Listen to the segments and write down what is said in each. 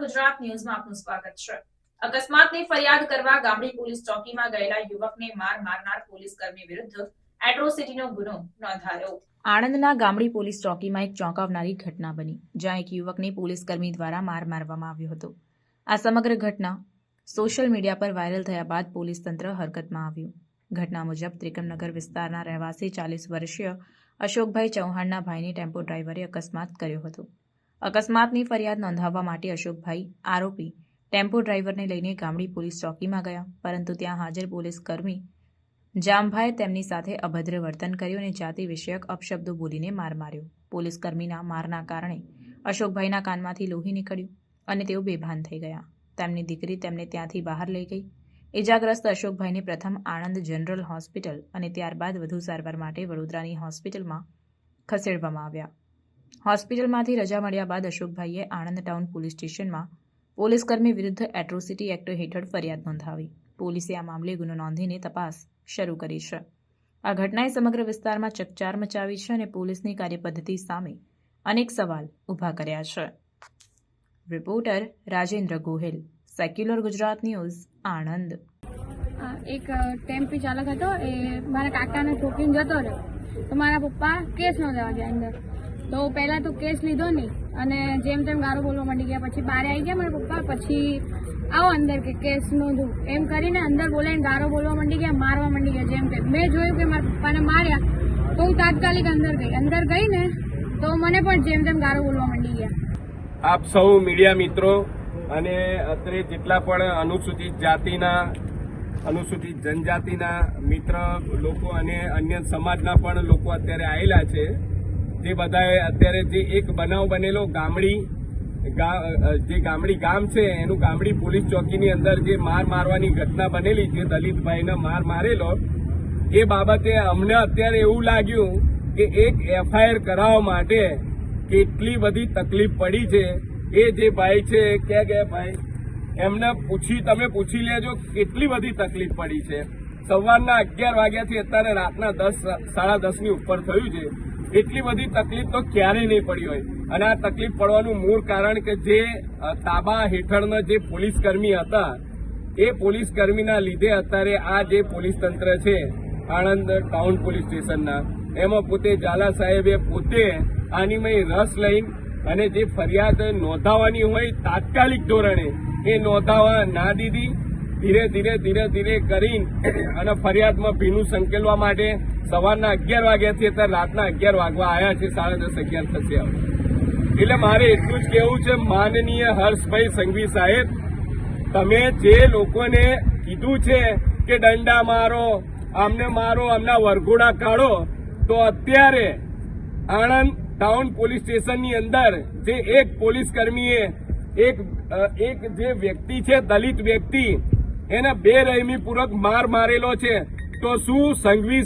ગુજરાત ન્યૂઝમાં આપનું સ્વાગત છે। અકસ્માતની ફરિયાદ કરવા ગામડી પોલીસ ચોકીમાં ગયેલા યુવકને માર મારનાર પોલીસ કર્મી વિરુદ્ધ એટ્રોસિટીનો ગુનો નોંધાયો। આણંદના ગામડી પોલીસ ચોકીમાં એક ચોંકાવનારી ઘટના બની, જ્યાં એક યુવકને પોલીસ કર્મી દ્વારા માર મારવામાં આવ્યો હતો। આ સમગ્ર ઘટના સોશિયલ મીડિયા પર વાયરલ થયા બાદ પોલીસ તંત્ર હરકતમાં આવ્યું। ઘટના મુજબ ત્રિકમનગર વિસ્તારના રહેવાસી 40 વર્ષીય અશોકભાઈ ચૌહાણના ભાઈને ટેમ્પો ડ્રાઈવરે અકસ્માત કર્યો હતો। અકસ્માતની ફરિયાદ નોંધાવવા માટે અશોકભાઈ આરોપી ટેમ્પો ડ્રાઈવરને લઈને ગામડી પોલીસ ચોકીમાં ગયા, પરંતુ ત્યાં હાજર પોલીસ કર્મી જામભાઈએ તેમની સાથે અભદ્ર વર્તન કર્યું અને જાતિ વિષયક અપશબ્દો બોલીને માર માર્યો। પોલીસ કર્મીના મારના કારણે અશોકભાઈના કાનમાંથી લોહી નીકળ્યું અને તેઓ બેભાન થઈ ગયા। તેમની દીકરી તેમને ત્યાંથી બહાર લઈ ગઈ। ઇજાગ્રસ્ત અશોકભાઈને પ્રથમ આણંદ જનરલ હોસ્પિટલ અને ત્યારબાદ વધુ સારવાર માટે વડોદરાની હોસ્પિટલમાં ખસેડવામાં આવ્યા। હોસ્પિટલમાંથી રજા મળ્યા બાદ અશોકભાઈએ આણંદ ટાઉન પોલીસ સ્ટેશનમાં પોલીસકર્મી વિરુદ્ધ એટ્રોસિટી એક્ટ હેઠળ ફરિયાદ નોંધાવી। પોલીસે આ મામલે ગુનો નોંધીને તપાસ શરૂ કરી છે। આ ઘટનાએ સમગ્ર વિસ્તારમાં ચકચાર મચાવી છે અને પોલીસની કાર્યપદ્ધતિ સામે અનેક સવાલ ઊભા કર્યા છે। Reporter Rajendra Gohil, secular Gujarat news, Anand. એક ટેમ્પો ચાલક હતો, એ મારા કાકાને ઠોકીને જતો રહ્યો, તો મારા પપ્પા કેસ નોંધાવા ગયા અંદર। તો પહેલા તો કેસ લીધો નહીં અને જેમ તેમ ગાળો બોલવા માંડી ગયા। પછી બહાર આવી ગયા મારા પપ્પા, પછી આવો અંદર કે કેસ નોંધું એમ કરીને અંદર બોલાઈને ગાળો બોલવા માંડી ગયા, મારવા માંડી ગયા જેમ તેમ। મેં જોયું કે મારા પપ્પાને માર્યા તો હું તાત્કાલિક અંદર ગઈ ને તો મને પણ જેમ તેમ ગાળો બોલવા માંડી ગયા। આપ સૌ મીડિયા મિત્રો અને અત્રે જેટલા પણ અનુસૂચિત જનજાતિના મિત્ર લોકો અને અન્ય સમાજના પણ લોકો અત્યારે આવેલા છે, જે બધાએ અત્યારે જે એક બનાવ બનેલો ગામડી ગામ છે એનું ગામડી પોલીસ ચોકીની અંદર જે મારવાની ઘટના બનેલી છે, દલિતભાઈને માર મારેલો, એ બાબતે અમને અત્યારે એવું લાગ્યું કે એક એફઆઈઆર કરાવવા માટે કેટલી બધી તકલીફ પડી છે। એ જે ભાઈ છે ક્યાં ગયા ભાઈ, એમને તમે પૂછી લેજો કેટલી બધી તકલીફ પડી છે। સવારના 11 વાગ્યાથી અત્યારે રાતના 10 સાડા 10ની ઉપર થયું છે। એટલી બધી તકલીફ તો ક્યારેય નહીં પડી હોય। અને આ તકલીફ પડવાનું મૂળ કારણ કે જે તાબા હેઠળના જે પોલીસકર્મી હતા, એ પોલીસકર્મીના લીધે અત્યારે આ જે પોલીસ તંત્ર છે આણંદ ટાઉન પોલીસ સ્ટેશનના, એમાં પોતે ઝાલા સાહેબે પોતે આનીમાં રસ લઈને અને જે ફરિયાદ નોંધાવાની હોય તાત્કાલિક ધોરણે એ નોંધાવા ના દીધી। ધીરે કરીને અને ફરિયાદમાં ભીનું સંકેલવા માટે સવારના 11 વાગ્યાથી અત્યારે રાતના 11 વાગવા આવ્યા છે, 10:30 11 થશે। એટલે મારે એટલું જ કહેવું છે, માનનીય હર્ષભાઈ સંઘવી સાહેબ, તમે જે લોકોને કીધું છે કે દંડા મારો, આમના વરઘોડા કાઢો, તો અત્યારે આણંદ ટાઉન પોલીસ સ્ટેશનની અંદર જે એક પોલીસકર્મીએ એક જે વ્યક્તિ છે, દલિત વ્યક્તિ, એને બેરહેમીપૂર્વક મારેલો છે, તો શું સંઘવી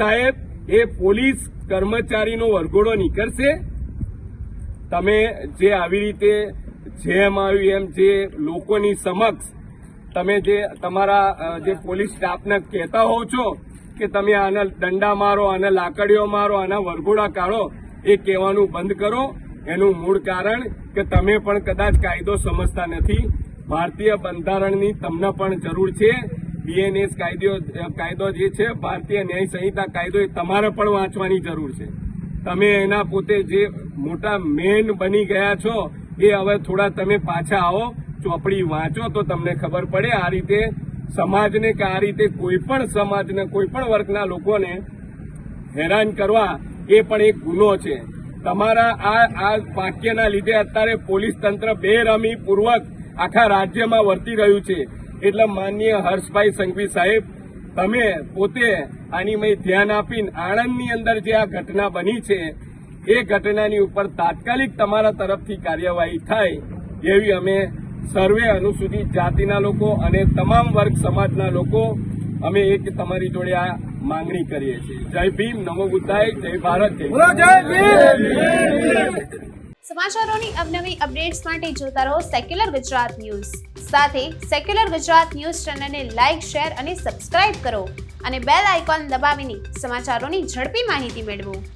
સાહેબ એ પોલીસ કર્મચારીનો વરઘોડો નીકળશે? તમે જે આવી રીતે જેમ આવ્યું એમ જે લોકોની સમક્ષ તમે જે તમારા જે પોલીસ સ્ટાફને કહેતા હોવ છો કે તમે આના દંડા મારો, આના લાકડીઓ મારો, આના વરઘોડા કાઢો, એ કહેવાનું બંધ કરો। એનું મૂળ કારણ કે તમે પણ કદાચ કાયદો સમજતા નથી। ભારતીય બંધારણની તમને પણ જરૂર છે। બીએનએસ કાયદો જે છે, ભારતીય ન્યાય સંહિતા કાયદો, એ તમારે પણ વાંચવાની જરૂર છે। તમે એના પોતે જે મોટા મેન બની ગયા છો, એ હવે થોડા તમે પાછા આવો, ચોપડી વાંચો તો તમને ખબર પડે। આ રીતે સમાજને કે આ રીતે કોઈ પણ સમાજને, કોઈ પણ વર્ગના લોકોને હેરાન કરવા એ પણ એક ગુનો છે। તમારા આ વાક્યના લીધે અત્યારે પોલીસ તંત્ર બેરહેમીપૂર્વક આખા રાજ્યમાં વર્તી રહ્યું છે। એટલે માનનીય હર્ષભાઈ સંઘવી સાહેબ, તમે પોતે આનીમાં ધ્યાન આપીને આણંદની અંદર જે આ ઘટના બની છે, એ ઘટનાની ઉપર તાત્કાલિક તમારા તરફથી કાર્યવાહી થાય એવી અમે સર્વે અનુસૂચિત જાતિના લોકો અને તમામ વર્ગ સમાજના લોકો અમે એક તમારી જોડે આ માંગણી કરીએ છીએ। જય ભીમ, નમો બુદ્ધાય, જય ભારત, જય ભીમ। સમાચારોની અવનવી અપડેટ્સ માટે જોતા રહો સેક્યુલર ગુજરાત ન્યૂઝ। સાથે સેક્યુલર ગુજરાત ન્યૂઝ ચેનલને લાઇક, શેર અને સબસ્ક્રાઇબ કરો અને બેલ આઇકોન દબાવીને સમાચારોની ઝડપી માહિતી મેળવો।